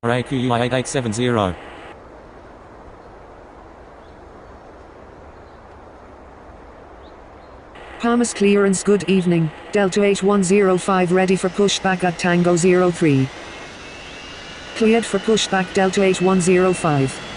AQUI 8870. Palmas clearance, good evening. Delta 8105 ready for pushback at Tango 03. Cleared for pushback Delta 8105.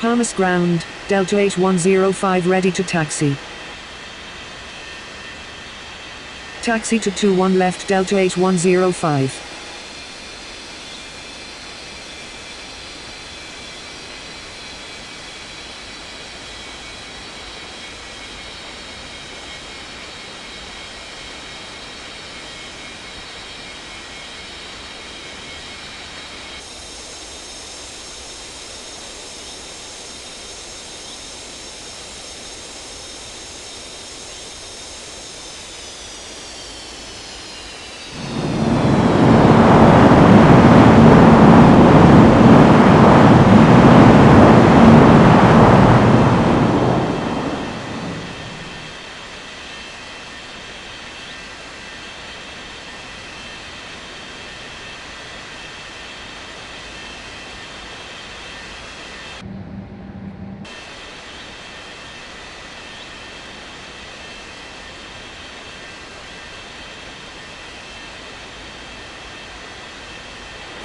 Palmas ground, Delta 8105 ready to taxi. Taxi to 21 left Delta 8105.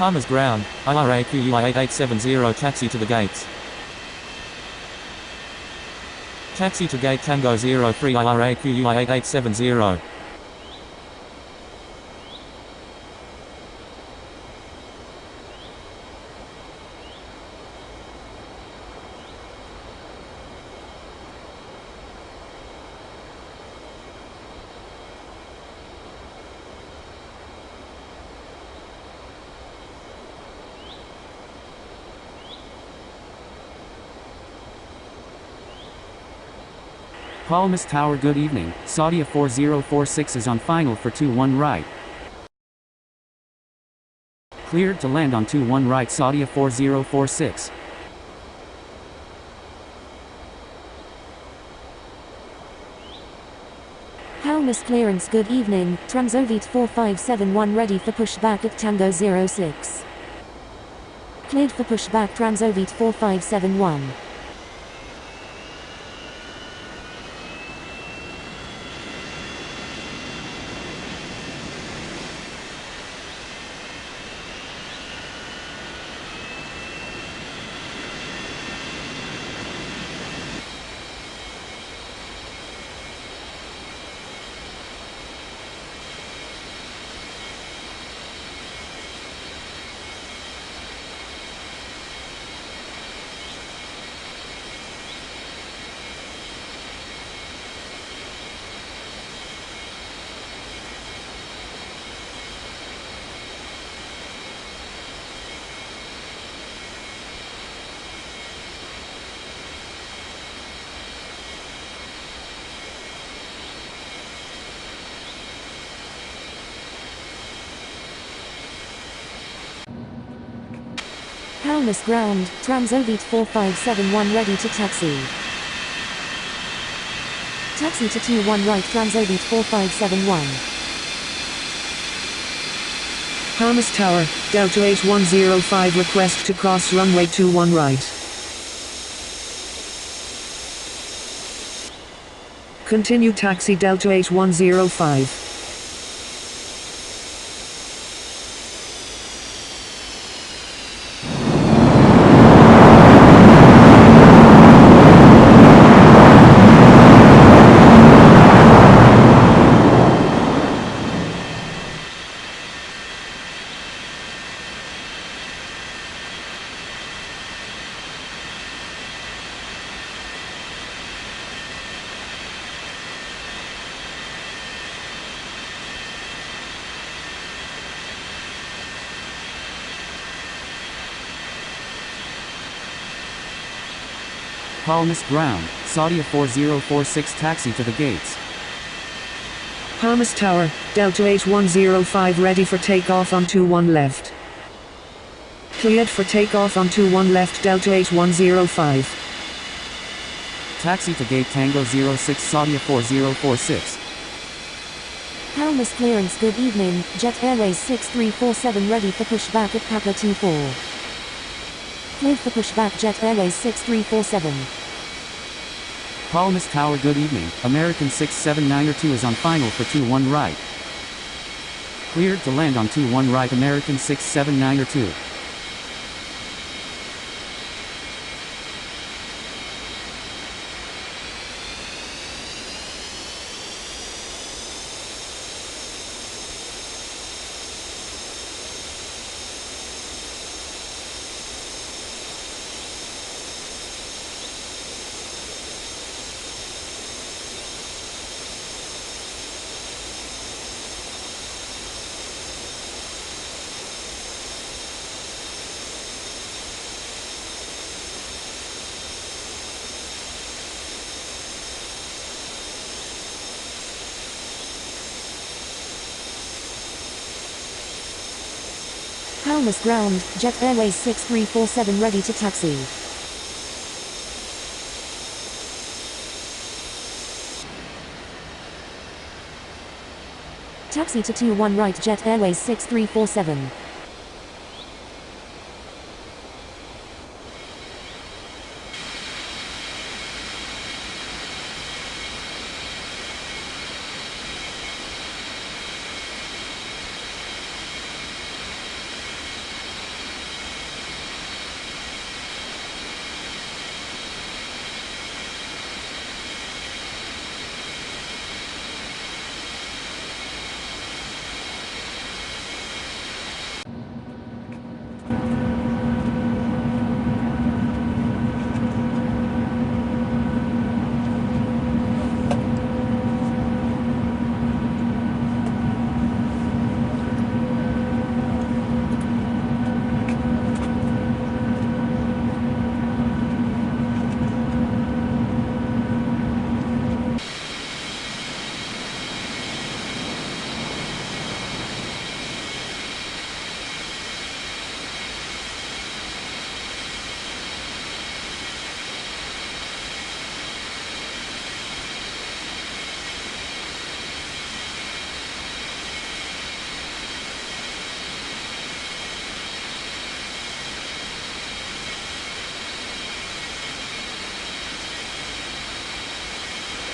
Palmas ground, IRAQUI 8870 taxi to the gates. Taxi to gate Tango 03 IRAQUI 8870. Palmas Tower, good evening. Saudia 4046 is on final for 21 right. Cleared to land on 21 right Saudia 4046. Palmas clearance, good evening. Transovit 4571 ready for pushback at Tango 06. Cleared for pushback Transovit 4571. Palmas ground, Transovit 4571 ready to taxi. Taxi to 21 right Transovit 4571. Palmas Tower, Delta 8105 request to cross runway 21 right. Continue taxi Delta 8105. Palmas ground, Saudia 4046 taxi to the gates. Palmas Tower, Delta 8105 ready for takeoff on 21 left. Cleared for takeoff on 21 left Delta 8105. Taxi to gate Tango 06 Saudia 4046. Palmas clearance good evening, Jet Airways 6347 ready for pushback at Papa 24. Cleared for pushback Jet Airways 6347. Palmas Tower good evening, American 679er2 is on final for 21 right. Cleared to land on 21 right American 679er2. Palmas ground, Jet Airways 6347 ready to taxi. Taxi to 21 right Jet Airways 6347.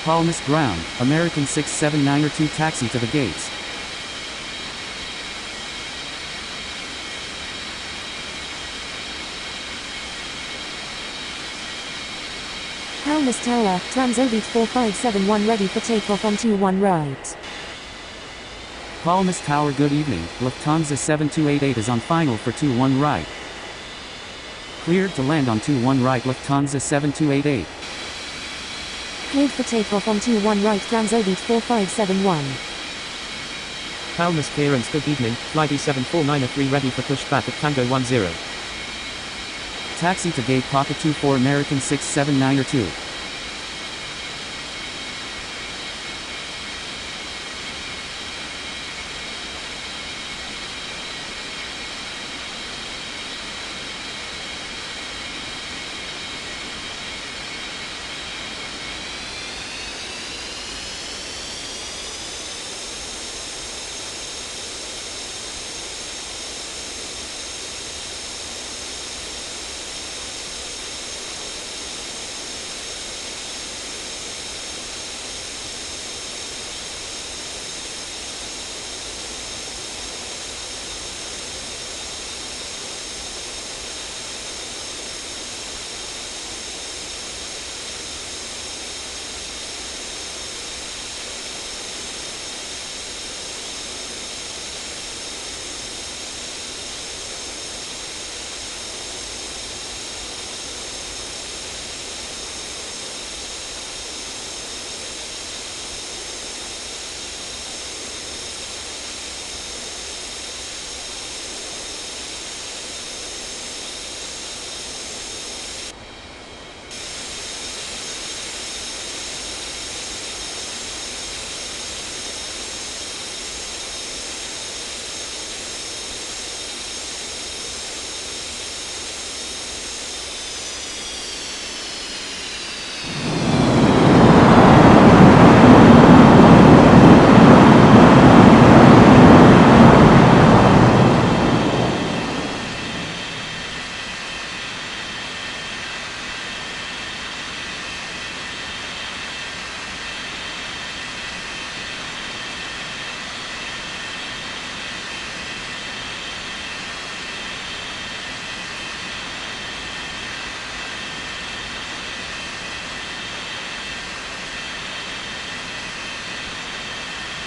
Palmas ground, American 679er2 taxi to the gates. Palmas Tower, Transorbit 4571 ready for takeoff on 21 right. Palmas Tower good evening, Lufthansa 7288 is on final for 21 right. Cleared to land on 21 right Lufthansa 7288. Cleared for takeoff on 21 right Transorbit 4571. Palmas clearance good evening, flight B747 ready for pushback at Tango 10. Taxi to gate Pocket 24 American 679er2.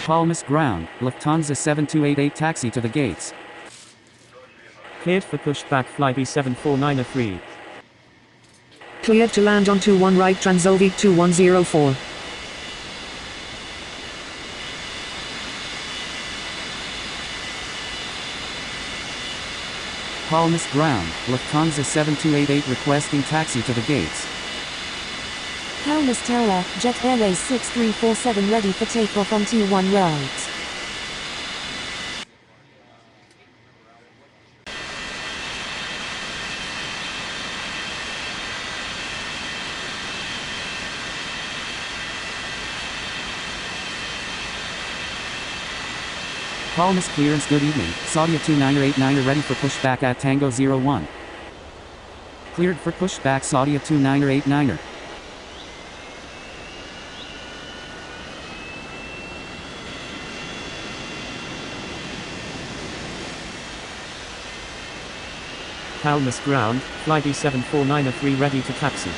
Palmas ground, Lufthansa 7288 taxi to the gates. Cleared for pushback flight B747. Cleared to land on 21 right Transovik 2104. Palmas ground, Lufthansa 7288 requesting taxi to the gates. Palmas Tower, Jet Airways 6347 ready for takeoff on 21 right. Palmas clearance, good evening, Saudia 2989 ready for pushback at Tango 01. Cleared for pushback Saudia 2989. Palmas ground, flight B747 ready to taxi.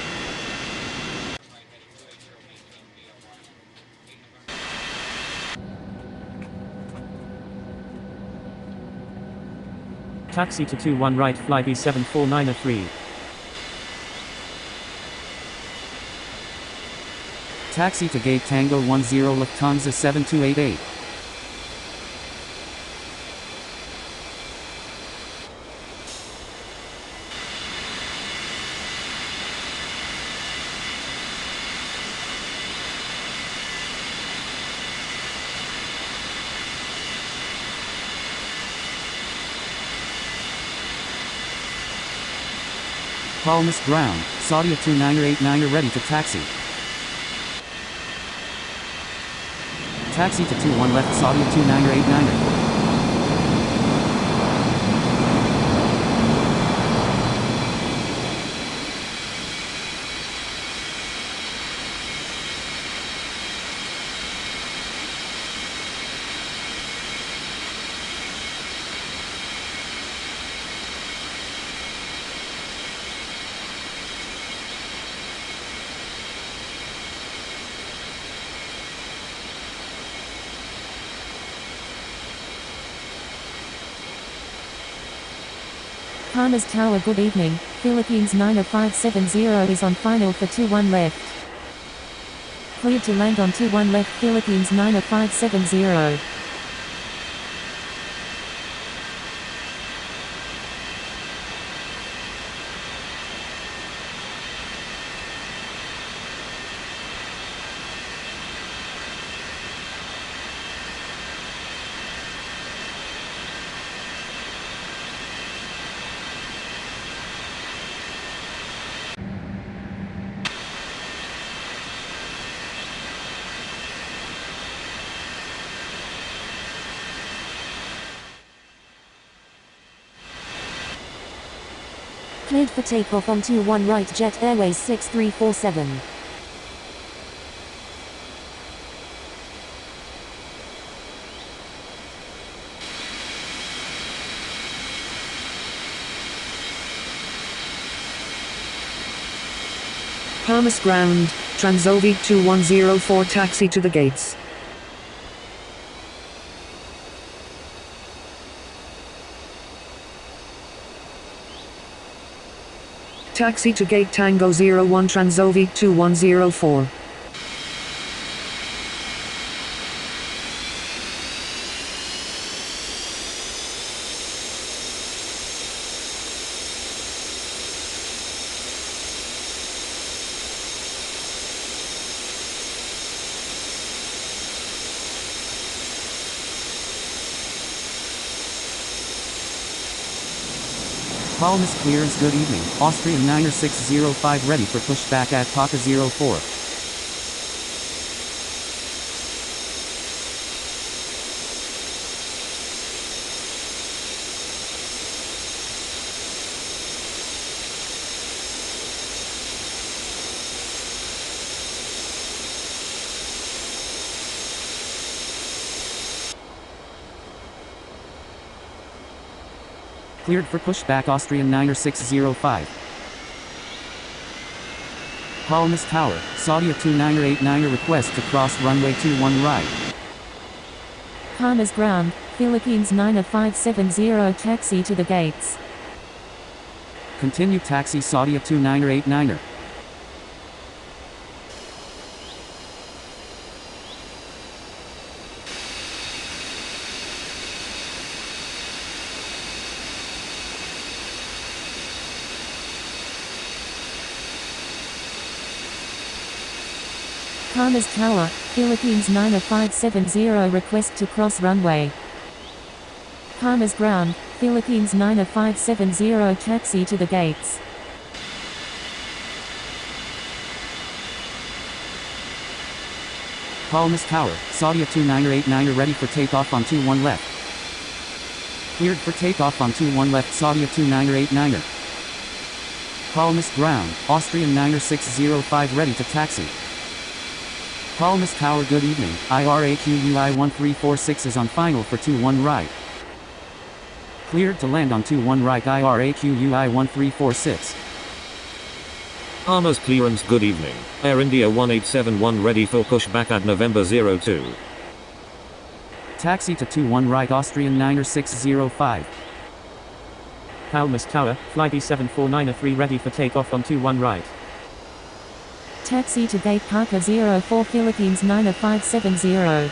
Taxi to 21 right flight B747. Taxi to gate Tango 10 Lufthansa 7288. Palmas ground, Saudia 2989 ready to taxi. Taxi to 21 left Saudia 2989. Palmas Tower, good evening, Philippines 90570 is on final for 21 left. Cleared to land on 21 left Philippines 90570. Cleared for takeoff on 21 right Jet Airways 6347. Palmas ground, Transovik 2104 taxi to the gates. Taxi to gate Tango 01 Transovik 2104. Palmas clearance, good evening, Austrian 9605 ready for pushback at Taka 04. Cleared for pushback Austrian 9605. Palmas Tower, Saudia 2989 request to cross runway 21 right. Palmer's ground, Philippines 9570 taxi to the gates. Continue taxi Saudia 2989er. Palmer's Tower, Philippines 9570 request to cross runway. Palmer's ground, Philippines 9570 taxi to the gates. Palmer's Tower, Saudia 2989er ready for takeoff on 21 left. Cleared for takeoff on 21 left Saudia 2989er. Palmer's ground, Austrian 9605 ready to taxi. Palmer's Tower good evening, IRAQUI 1346 is on final for 21 right. Cleared to land on 21 right IRAQUI 1346. Palmer's clearance good evening, Air India 1871 ready for pushback at November 02. Taxi to 21 right Austrian 9605. Palmer's Tower, fly B747 ready for takeoff on 21 right. Taxi to gate Parker 04 Philippines 9570.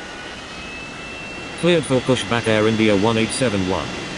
Cleared for pushback Air India 1871.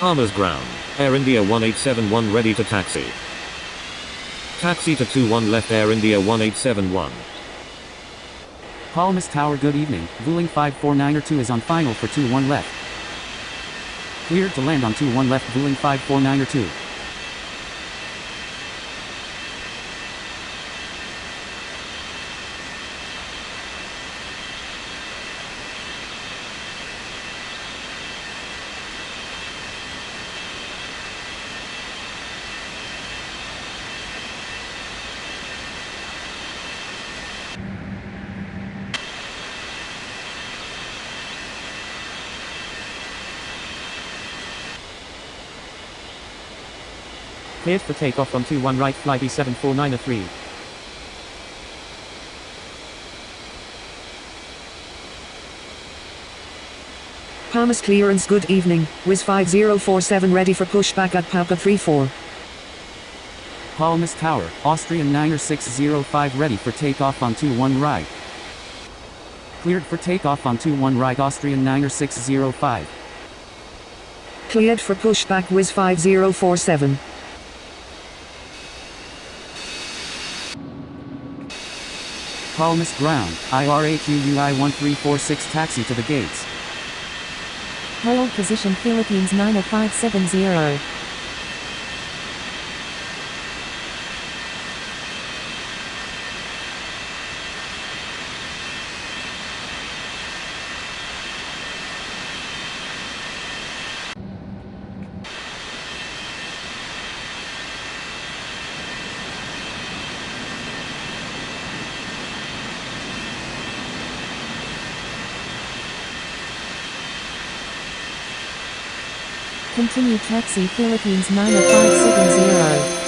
Palmer's ground, Air India 1871 ready to taxi. Taxi to 21 left Air India 1871. Palmer's Tower good evening, Vueling 549er2 is on final for 21 left. Cleared to land on 21 left Vueling 549er2. Cleared for takeoff on 21 right fly B747. Palmer's clearance good evening, Wiz 5047 ready for pushback at Papa 34. Palmer's Tower, Austrian 9605 ready for takeoff on 21 right. Cleared for takeoff on 21 right Austrian 9605. Cleared for pushback Wiz 5047. Palmer's ground, IRAQUI 1346 taxi to the gates. Hold position Philippines 9570. Continue taxi Philippines 90570.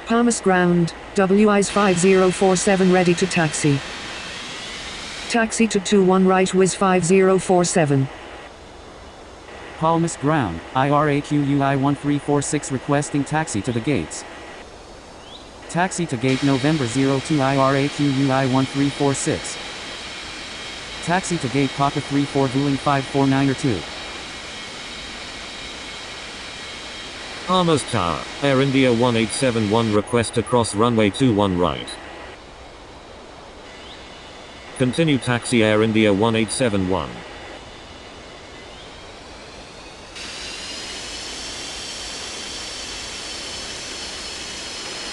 Palmas ground, WIS 5047 ready to taxi. Taxi to 21 right WIS 5047. Palmas ground, IRAQUI 1346 requesting taxi to the gates. Taxi to gate November 02 IRAQUI 1346. Taxi to gate Papa 34 Vueling 549 Palmas Tower, Air India 1871 request to cross runway 21 right. Continue taxi Air India 1871.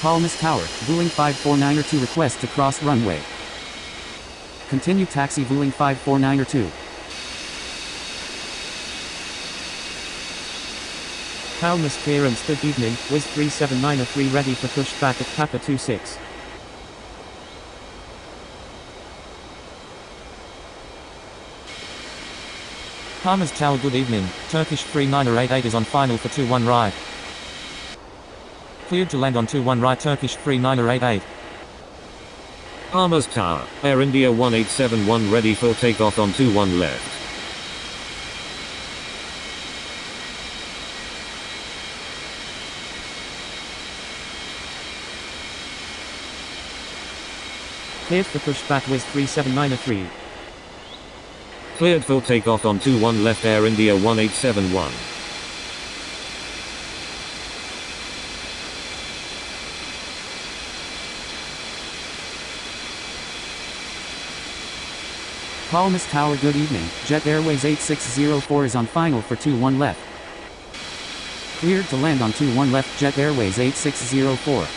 Palmas Tower, Vueling 549 request to cross runway. Continue taxi Vueling 549 Palmas clearance, good evening, WIS 37903 ready for pushback at Papa 26. Palmas Tower, good evening, Turkish 3988 is on final for 21 right. Cleared to land on 21 right Turkish 3988. Palmas Tower, Air India 1871 ready for takeoff on 21 left. Cleared for pushback WIS 37903. Cleared for takeoff on 21 left Air India 1871. Palmas Tower, good evening, Jet Airways 8604 is on final for 21 left. Cleared to land on 21 left Jet Airways 8604.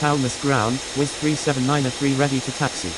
Palmas ground, WIS 37903 ready to taxi.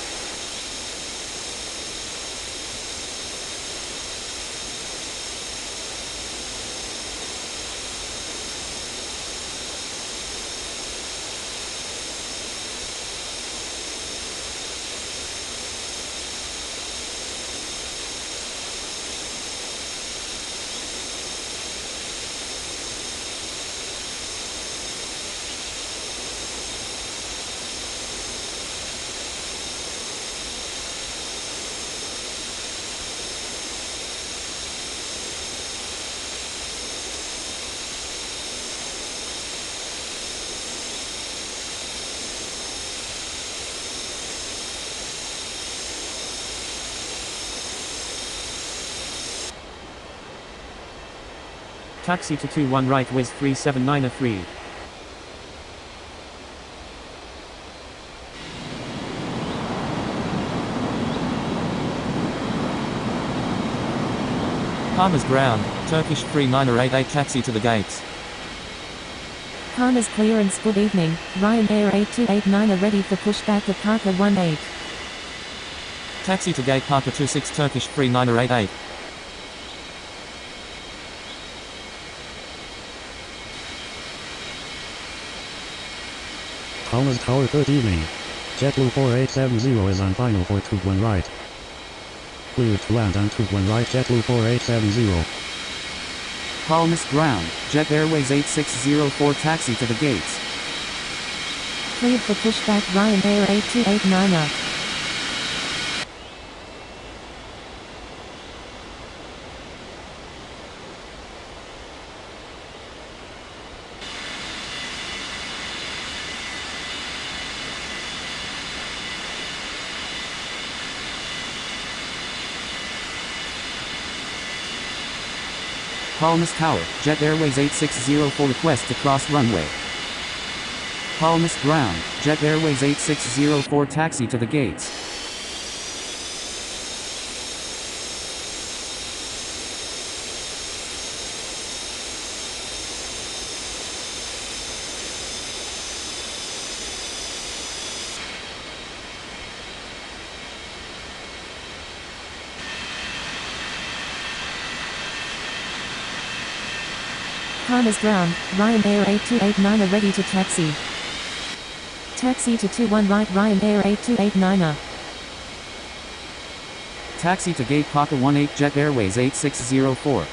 Taxi to 21 right WIS 37903. Palmas ground, Turkish 3988 taxi to the gates. Palmas clearance, good evening, Ryanair 8289 are ready for pushback at Parker 18. Taxi to gate Parker 26 Turkish 3988. Palmas Tower, good evening. JetBlue 4870 is on final for 21 right. Cleared to land on 21 right JetBlue 4870. Palmas ground, Jet Airways 8604 taxi to the gates. Cleared for pushback Ryanair 8289. Palmas Tower, Jet Airways 8604 request to cross runway. Palmas Ground, Jet Airways 8604 taxi to the gates. Palmas Ground, Ryanair 8289 ready to taxi. Taxi to 21 right Ryanair 8289. Taxi to gate Paka 18 Jet Airways 8604.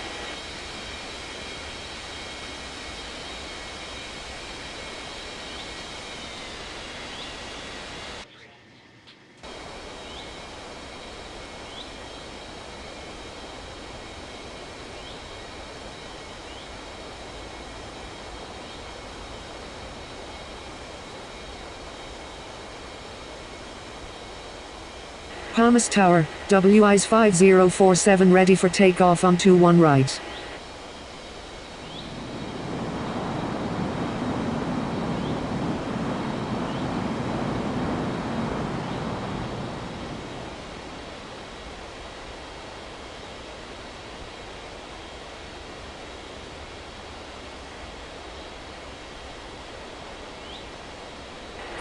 Palmas Tower, WIS 5047 ready for takeoff on 21 right.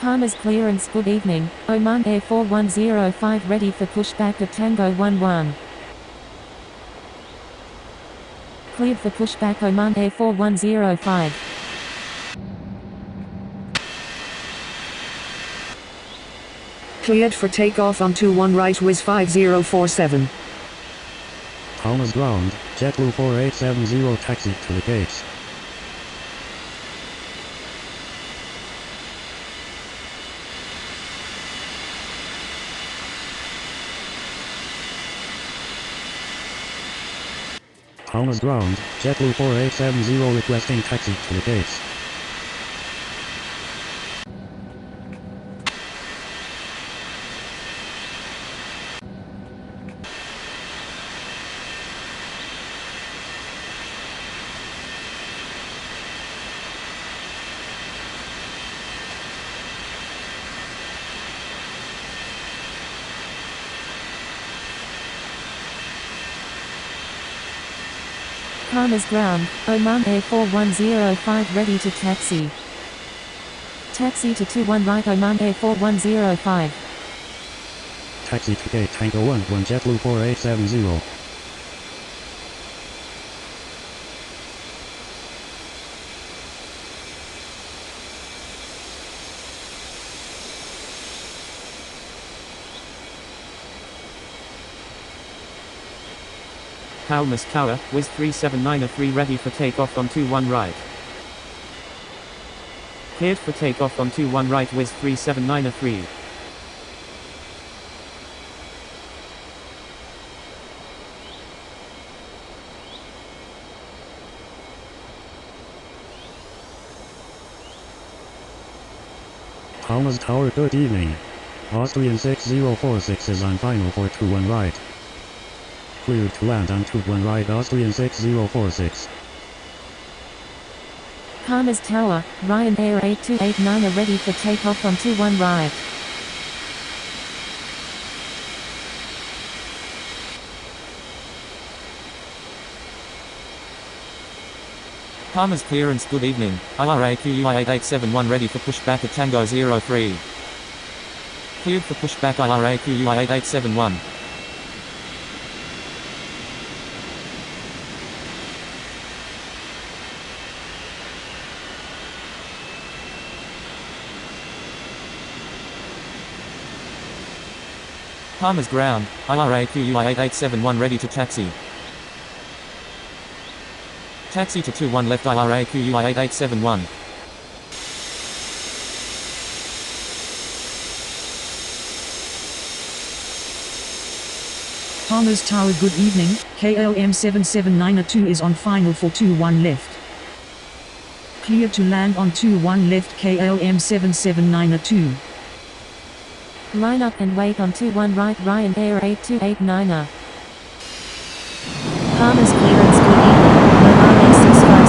Palmas clearance good evening, Oman Air 4105 ready for pushback at Tango 11. Cleared for pushback Oman Air 4105. Cleared for takeoff on 21 right WIS 5047. Palmas Ground, JetBlue 4870 taxi to the gates. Palmas Ground, JetBlue 4870 requesting taxi to the gates. Palmas Ground, Oman Air 4105 ready to taxi. Taxi to 21 right Oman Air 4105. Taxi to gate Tango 11 JetBlue 4870. Palmas Tower, WIS 37903 ready for takeoff on 21 right. Cleared for takeoff on 21 right WIS 37903. Palmas Tower good evening. Austrian 6046 is on final for 21 right. Cleared to land on 21 right Austrian 6046. Palmas Tower, Ryanair 8289 ready for takeoff on 21 right. Palmas clearance good evening, IRAQUI 8871 ready for pushback at Tango 03. Cleared for pushback IRAQUI 8871. Palmas Ground, IRAQUI 8871 ready to taxi. Taxi to 21 left IRAQUI 8871. Palmas Tower good evening, KLM 779-2 is on final for 21 left. Clear to land on 21 left KLM 779-2. Line up and wait on 21 right Ryanair 8289. Palmas clearance good evening,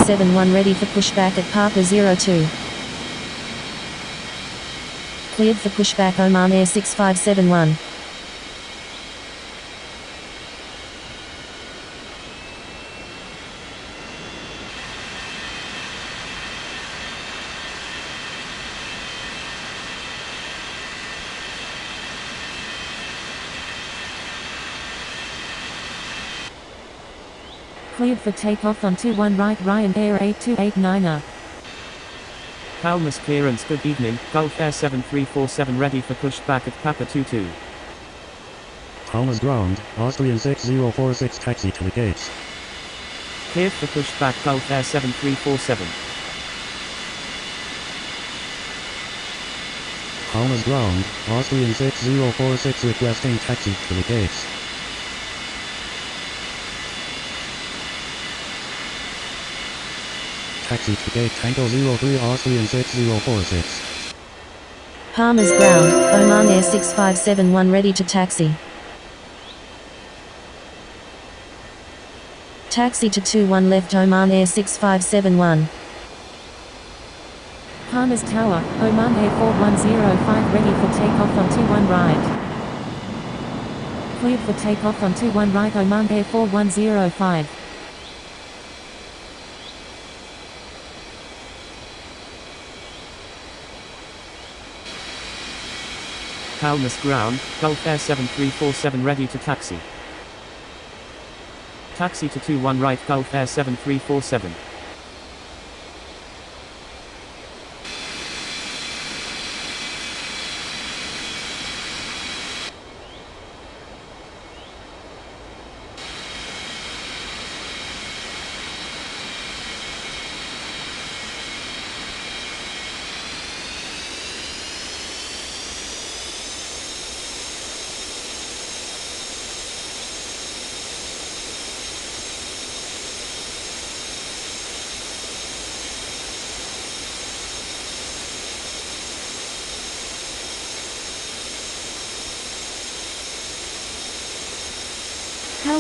6571 ready for pushback at Papa 02. Cleared for pushback Oman Air 6571. Cleared for takeoff on 21 right Ryan Air 8289er. Palmas clearance, good evening, Gulf Air 7347 ready for pushback at Papa 22. Palmas ground, Austrian 6046 taxi to the gates. Cleared for pushback Gulf Air 7347. Palmas ground, Austrian 6046 requesting taxi to the gates. Taxi to gate Tango 03 Austrian 6046. Palmas ground, Oman Air 6571 ready to taxi. Taxi to 21 left Oman Air 6571. Palmas Tower, Oman Air 4105 ready for takeoff on 21 right. Cleared for takeoff on 21 right Oman Air 4105. Palmas ground, Gulf Air 7347 ready to taxi. Taxi to 21 right Gulf Air 7347.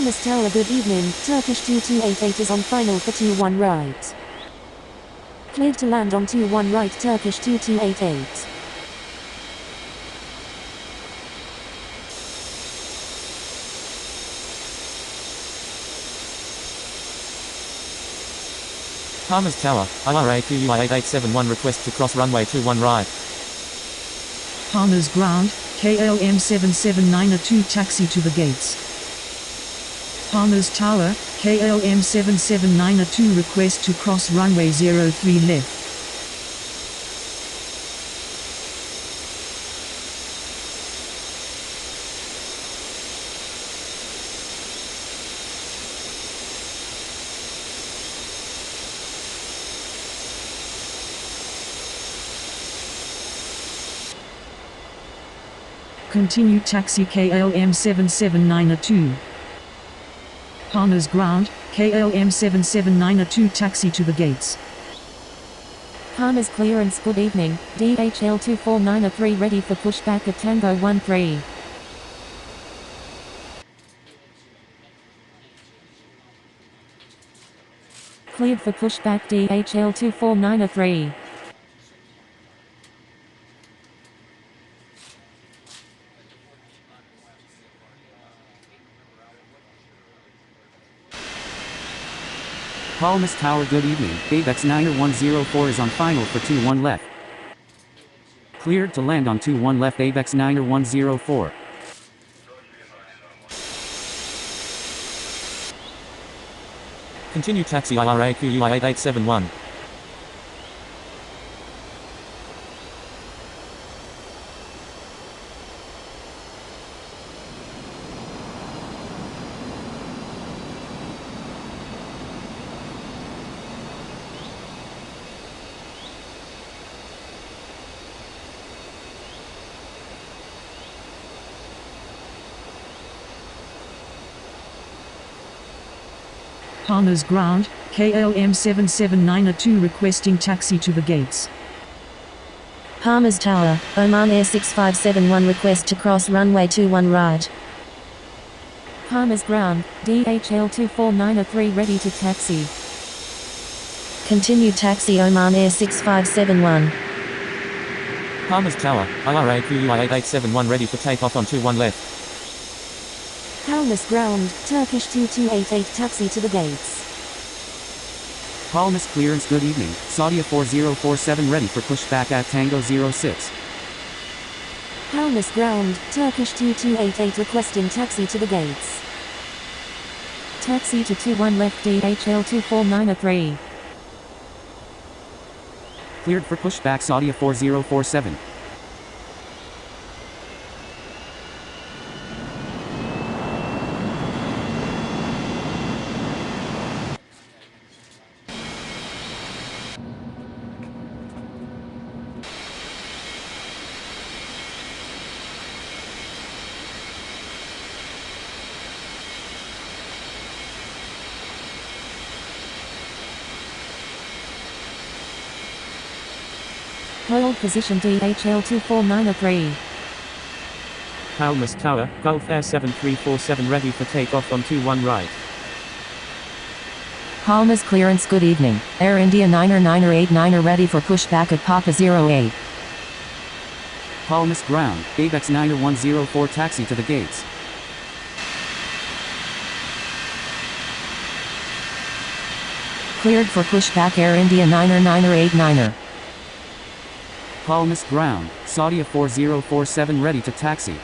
Palmas Tower, good evening, Turkish 2288 is on final for 21 right. Cleared to land on 21 right Turkish 2288. Palmas Tower, IRAQUI 8871 request to cross runway 21 right. Palmas ground, KLM 779 taxi to the gates. Palmas Tower, KLM 779 request to cross runway 03 left. Continue taxi KLM 779 Palmas ground, KLM 779 taxi to the gates. Palmas clearance, good evening, DHL 24903 ready for pushback at Tango 13. Cleared for pushback DHL 24903. Palmas Tower, good evening, ABEX 9104 is on final for 21 left. Cleared to land on 21 left ABEX 9104. Continue taxi IRAQUI 8871. Palmas ground, KLM 779 requesting taxi to the gates. Palmas Tower, Oman Air 6571 request to cross runway 21 right. Palmas ground, DHL 24903 ready to taxi. Continue taxi Oman Air 6571. Palmer's Tower, IRA QUI 8871 ready for takeoff on 21 left. Palmas Ground, Turkish 2288 taxi to the gates. Palmas clearance good evening, Saudia 4047 ready for pushback at Tango 06. Palmas Ground, Turkish 2288 requesting taxi to the gates. Taxi to 21 left DHL 24903. Cleared for pushback Saudia 4047. Hold position DHL 24903. Palmas Tower, Gulf Air 7347 ready for takeoff on 21 right. Palmas clearance good evening, Air India 9er ready for pushback at Papa 08. Palmas ground, ABEX 9104 taxi to the gates. Cleared for pushback Air India 9er. Palmas ground, Saudia 4047 ready to taxi.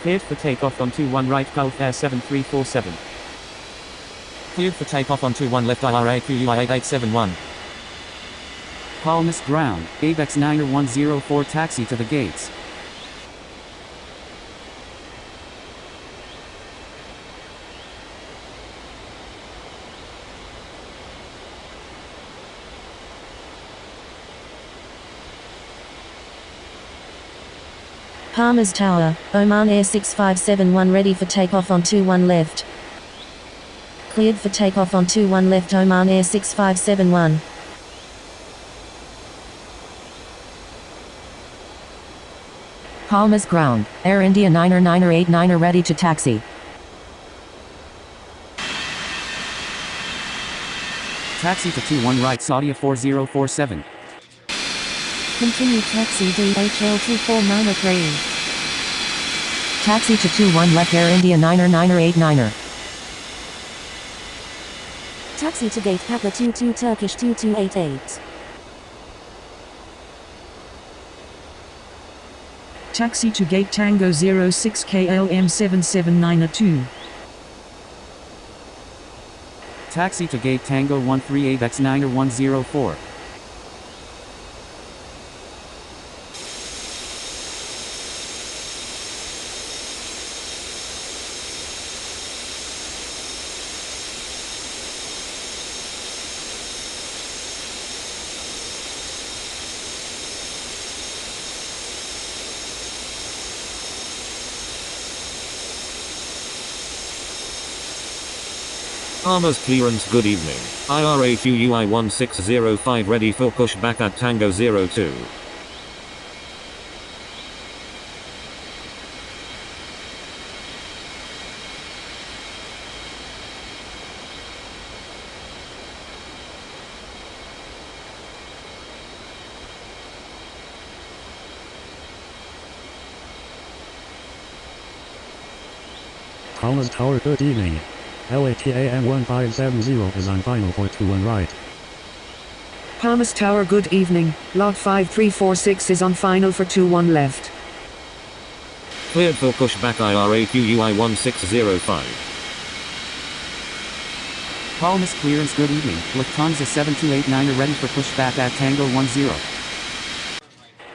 Cleared for takeoff on 21 right Gulf Air 7347. Cleared for takeoff on 21 left IRA QUI 8871. Palmas ground, ABEX 9104 taxi to the gates. Palmas Tower, Oman Air 6571 ready for takeoff on 21 left. Cleared for takeoff on 21 left Oman Air 6571. Palmas ground, Air India 9er ready to taxi. Taxi to 21 right Saudia 4047. Continue taxi DHL 24903. Taxi to 21 left Air India 9er. Taxi to gate Papa 22 Turkish 2288. Taxi to gate Tango 06 KLM 77902. Taxi to gate Tango 13 ABEX 9104. Palmas clearance good evening, IRA QUI 1605 ready for pushback at Tango 02. Palmas Tower good evening. LATAM 1570 is on final for 21 right. Palmas Tower good evening, Lot 5346 is on final for 21 left. Cleared for pushback IRA QUI 1605. Palmas clearance good evening, Lufthansa 7289 ready for pushback at Tango 10.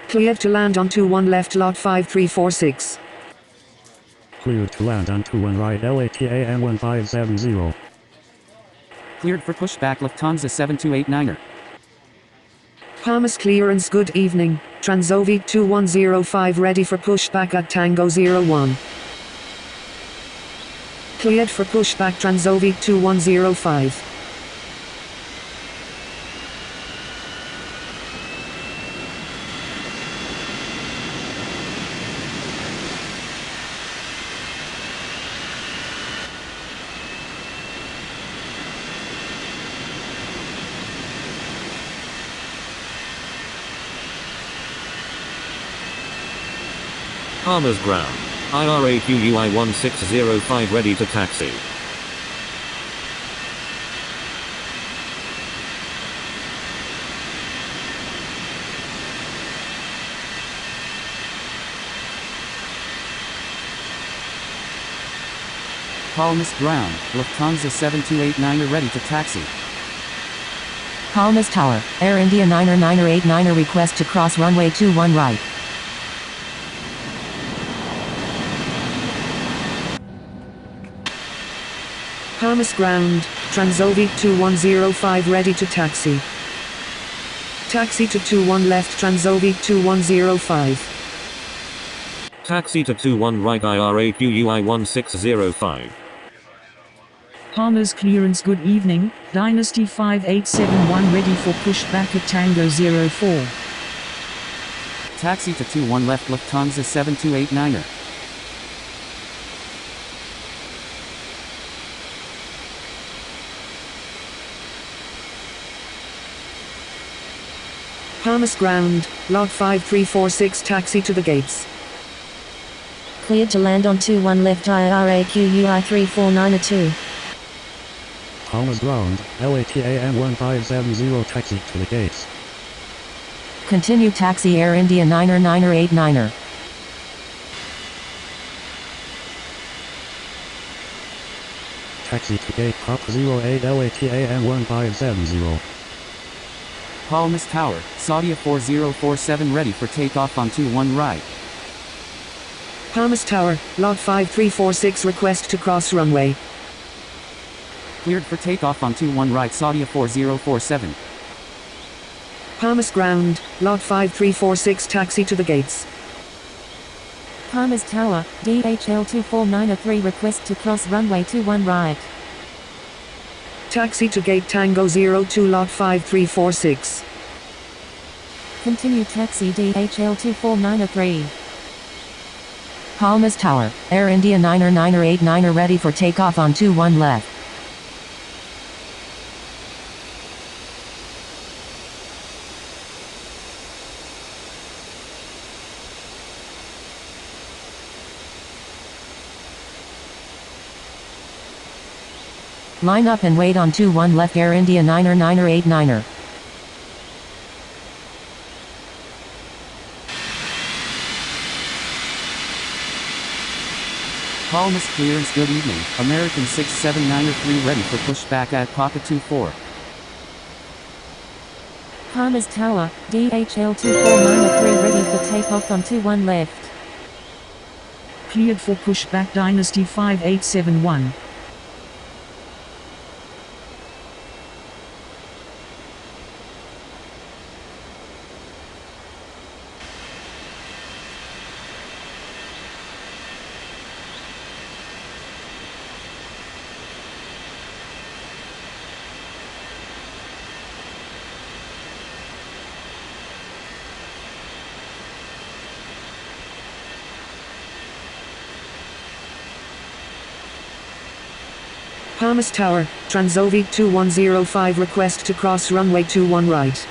Cleared to land on 21 left Lot 5346. Cleared to land on 21 right LATAM 1570. Cleared for pushback Lufthansa 7289. Palmas clearance good evening, Transovik 2105 ready for pushback at Tango 01. Cleared for pushback Transovik 2105. Palmer's ground. IRAQUI 1605 ready to taxi. Palmas ground, Lufthansa 7289 ready to taxi. Palmas Tower, Air India 9er request to cross runway 21 right. Palmas ground, Transovic 2105 ready to taxi. Taxi to 21 left Transovic 2105. Taxi to 21 right IRAQUI 1605. Palmer's clearance, good evening, Dynasty 5871 ready for pushback at Tango 04. Taxi to 21 left Lufthansa 7289er. Palmas ground, log 5346 taxi to the gates. Cleared to land on 21 left IRAQUI 3492. Palmer's ground, LATAM 1570 taxi to the gates. Continue taxi Air India 9er. Taxi to gate Pop 08 LATAM 1570. Palmas Tower, Saudia 4047 ready for takeoff on 21 right. Palmas Tower, log 5346 request to cross runway. Cleared for takeoff on 21 right Saudia 4047. Palmas ground, log 5346 taxi to the gates. Palmas Tower, DHL 24903 request to cross runway 21 right. Taxi to gate Tango 02 log 5346. Continue taxi DHL 24903. Palmas Tower, Air India 9er ready for takeoff on 21 left. Line up and wait on 21 left Air India 9er. Palmas clearance, good evening, American 6793 ready for pushback at Papa 24. Palmas Tower, DHL 24903 ready for takeoff on 21 left. Cleared for pushback Dynasty 5871. Palmas Tower, Transovic 2105 request to cross runway 21 right.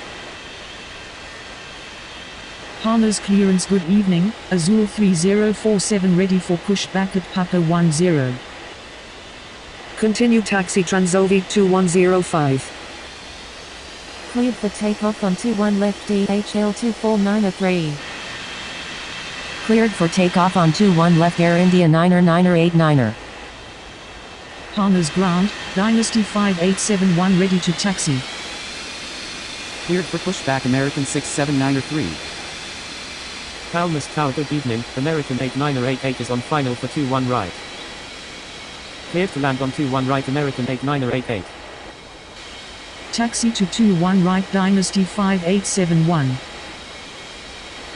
Palmas clearance, good evening, Azul 3047 ready for pushback at Papa 10. Continue taxi Transovic 2105. Cleared for takeoff on 21 left DHL 24903. Cleared for takeoff on 21 left Air India 9er. Palmas ground, Dynasty 5871 ready to taxi. Cleared for pushback American 6793. Palmas Tower, good evening, American 8988 is on final for 21 right. Cleared to land on 21 right American 8988. Taxi to 21 right Dynasty 5871.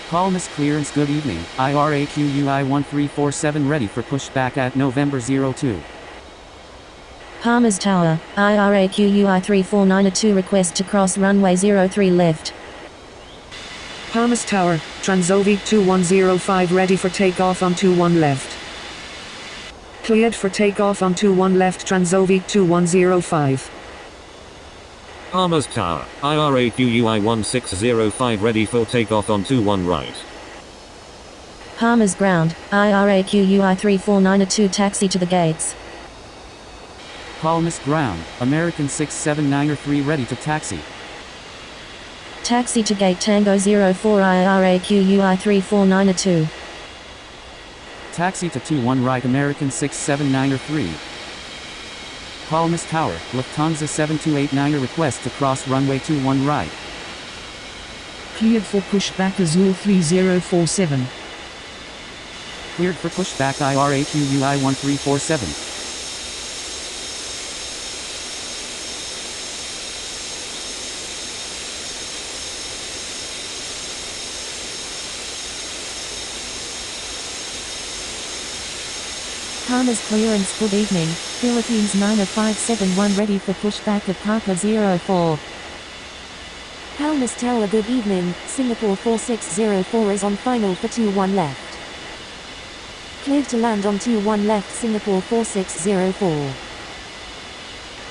Palmas clearance, good evening, IRAQUI 1347 ready for pushback at November 02. Palmas Tower, IRAQUI 3492 request to cross runway 03 left. Palmas Tower, Transovic 2105 ready for takeoff on 21 left. Cleared for takeoff on 21 left Transovic 2105. Palmas Tower, IRAQUI 1605 ready for takeoff on 21 right. Palmer's Ground, IRAQUI 349 taxi to the gates. Palmas Ground, American 679 ready to taxi. Taxi to gate Tango 04 IRAQUI 3492. Taxi to 21 right American 6793. Palmas Tower, Lufthansa 7289 request to cross runway 21 right. Cleared for pushback Azul 3047. Cleared for pushback IRAQUI 1347. Palmer's clearance. Good evening, Philippines 90571 ready for pushback at Parker 04. Palmer's Tower. Good evening, Singapore 4604 is on final for 21 left. Cleared to land on 21 left Singapore 4604.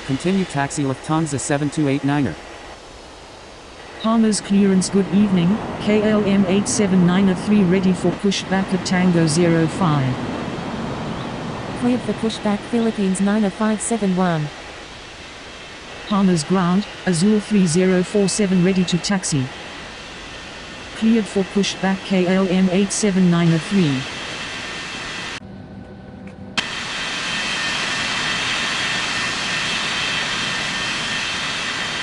Continue taxi Lufthansa 7289. Palmer's clearance. Good evening, KLM 8793 ready for pushback at Tango 05. Cleared for pushback Philippines 90571. Palmer's Ground, Azul 3047 ready to taxi. Cleared for pushback KLM 8793.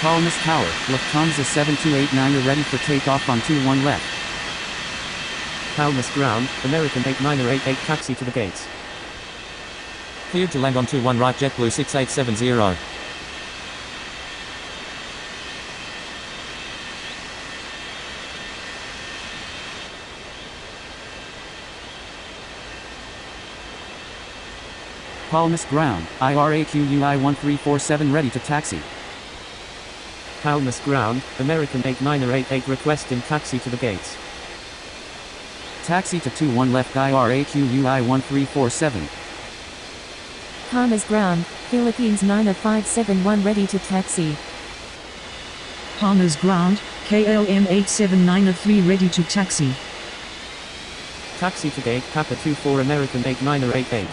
Palmas Tower, Lufthansa 7289 ready for takeoff on 21 left. Palmas Ground, American 8988 taxi to the gates. Cleared to land on 21 right JetBlue 6870. Palmas Ground, IRAQUI 1347 ready to taxi. Palmas Ground, American 8988 requesting taxi to the gates. Taxi to 21 left IRAQUI 1347. Palmer's Ground, Philippines 90571 ready to taxi. Palmer's Ground, KLM 8793 ready to taxi. Taxi to gate Papa 24 American 8988.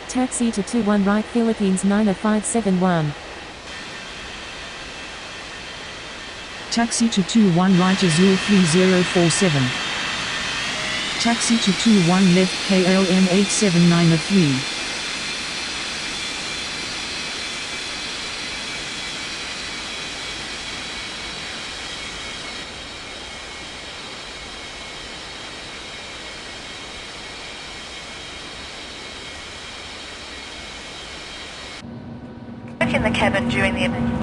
Taxi to 21 right Philippines 90571. Taxi to 21 right Azul 3047. Taxi to 21 left KLM 8793. In the cabin during the evacuation.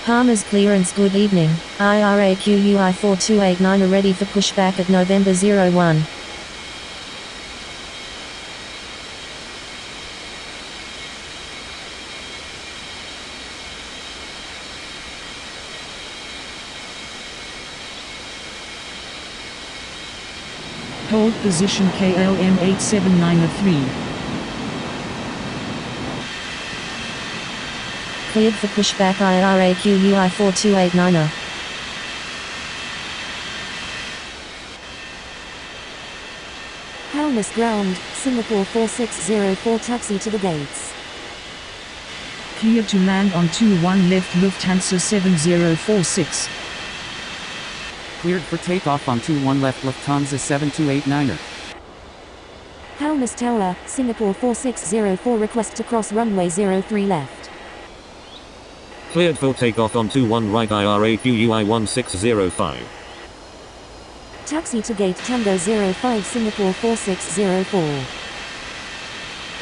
Palmer's clearance. Good evening, IRAQUI 4289 are ready for pushback at November 01. Hold position KLM 8793. Cleared for pushback IRAQUI 4289. Palmer's Ground, Singapore 4604 taxi to the gates. Cleared to land on 21 left Lufthansa 7046. Cleared for takeoff on 21 left Lufthansa 7289. Palmer's Tower, Singapore 4604 request to cross runway 03 left. Cleared for takeoff on 21 right IRAQUI 1605. Taxi to gate Tango 05 Singapore 4604.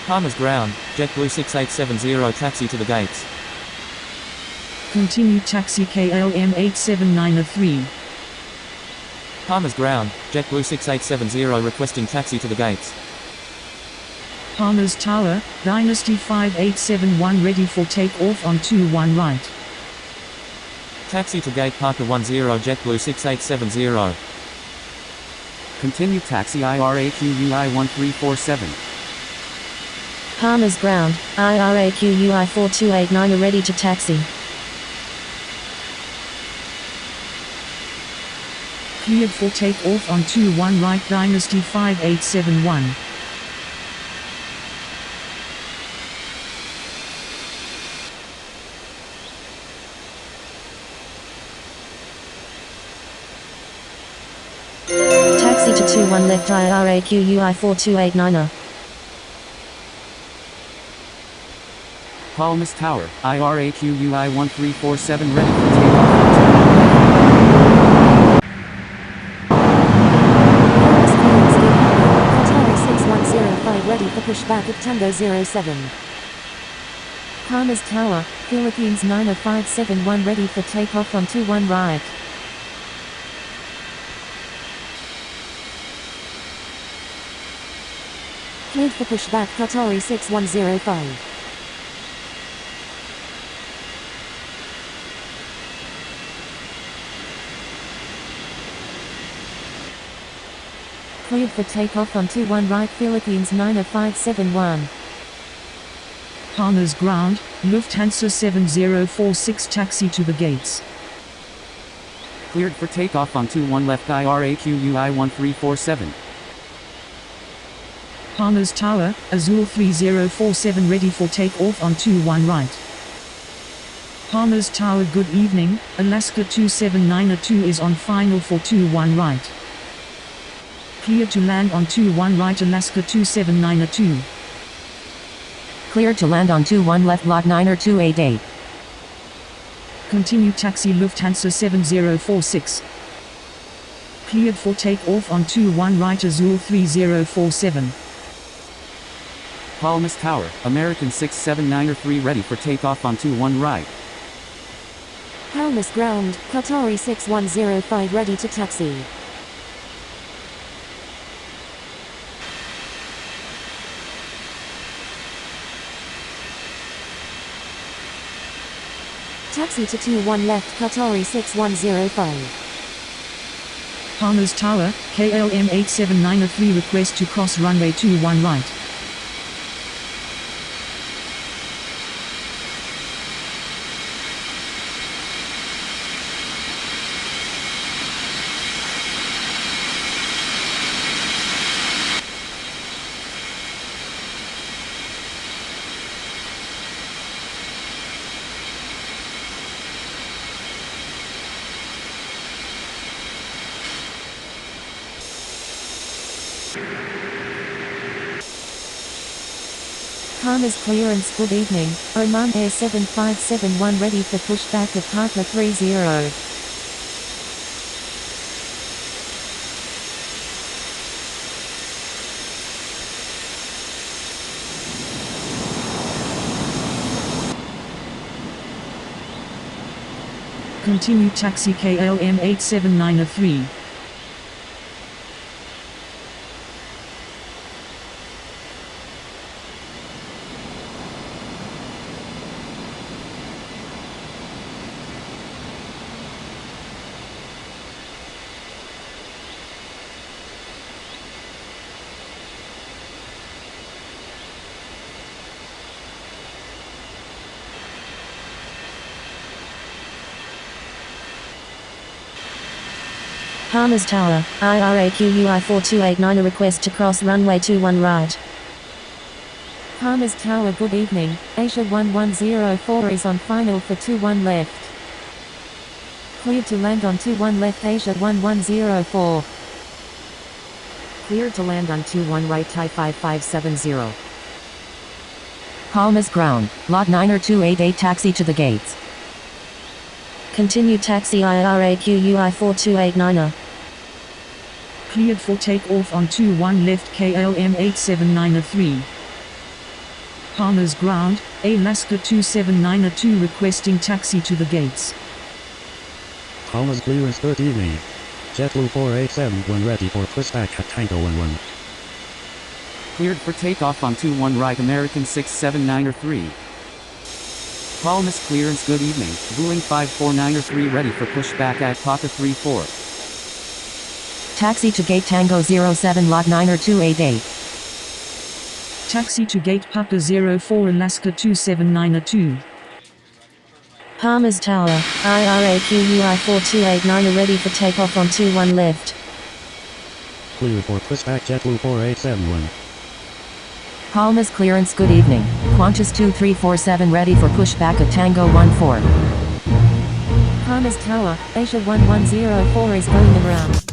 Palmer's Ground, JetBlue 6870 taxi to the gates. Continue taxi KLM 8793. Palmer's Ground, JetBlue 6870 requesting taxi to the gates. Palmer's Tower, Dynasty 5871 ready for takeoff on 21 right. Taxi to gate Parker 10 JetBlue 6870. Continue taxi IRAQUI 1347. Palmer's ground, IRAQUI 4289 are ready to taxi. Cleared for takeoff on 21 right Dynasty 5871. Taxi to 21 left IRAQUI 4289er. Palmas Tower, IRAQUI 1347 ready for takeoff. Qatari 6105 ready for pushback at Tango 07. Palmas Tower, Philippines 90571 ready for takeoff on 21 right. Cleared for pushback Qatari 6105. Cleared for takeoff on 21 right Philippines 90571. Palmer's ground, Lufthansa 7046 taxi to the gates. Cleared for takeoff on 21 left IRAQUI 1347. Palmer's Tower, Azul 3047 ready for takeoff on 21 right. Palmer's Tower, good evening, Alaska 27902 is on final for 21 right. Clear to land on 21 right Alaska 27902. Cleared to land on 21 left lot 9er288. Continue taxi Lufthansa 7046. Cleared for takeoff on 21 right Azul 3047. Palmas Tower, American 679er3 ready for takeoff on 21 right. Palmas ground, Qatari 6105 ready to taxi. Taxi to 21 left Qatari 6105. Palmer's Tower, KLM 87903 request to cross runway 21 right. Palmer's clearance, good evening, Oman Air 7571 ready for pushback at Parker 30. Continue taxi KLM 87903. Palmer's Tower, IRAQUI 4289 a request to cross runway 21 right. Palmer's Tower, good evening, Asia 1104 is on final for 21 left. Cleared to land on 21 left Asia 1104. Cleared to land on 21 right Thai 5570. Palmas ground, lot 9er288 taxi to the gates. Continue taxi IRAQUI 4289er. Cleared for takeoff on 21 left KLM 87903. Palmer's ground, Alaska 27902 requesting taxi to the gates. Palmer's clearance, good evening. JetBlue 487 when ready for pushback at Tango 11. Cleared for takeoff on 21 right American 679er3. Palmas clearance, good evening, Boeing 549er3 ready for pushback at Paka 34. Taxi to gate Tango 07 lot 9er 288. Taxi to gate Papa 04 Alaska 279 Palmer's Tower, IRAQUI 4289 ready for takeoff on 21 left. Cleared for pushback JetBlue 4871. Palmas clearance good evening. Qantas 2347 ready for pushback at Tango 14. Palmer's Tower, Asia 1104 is going around.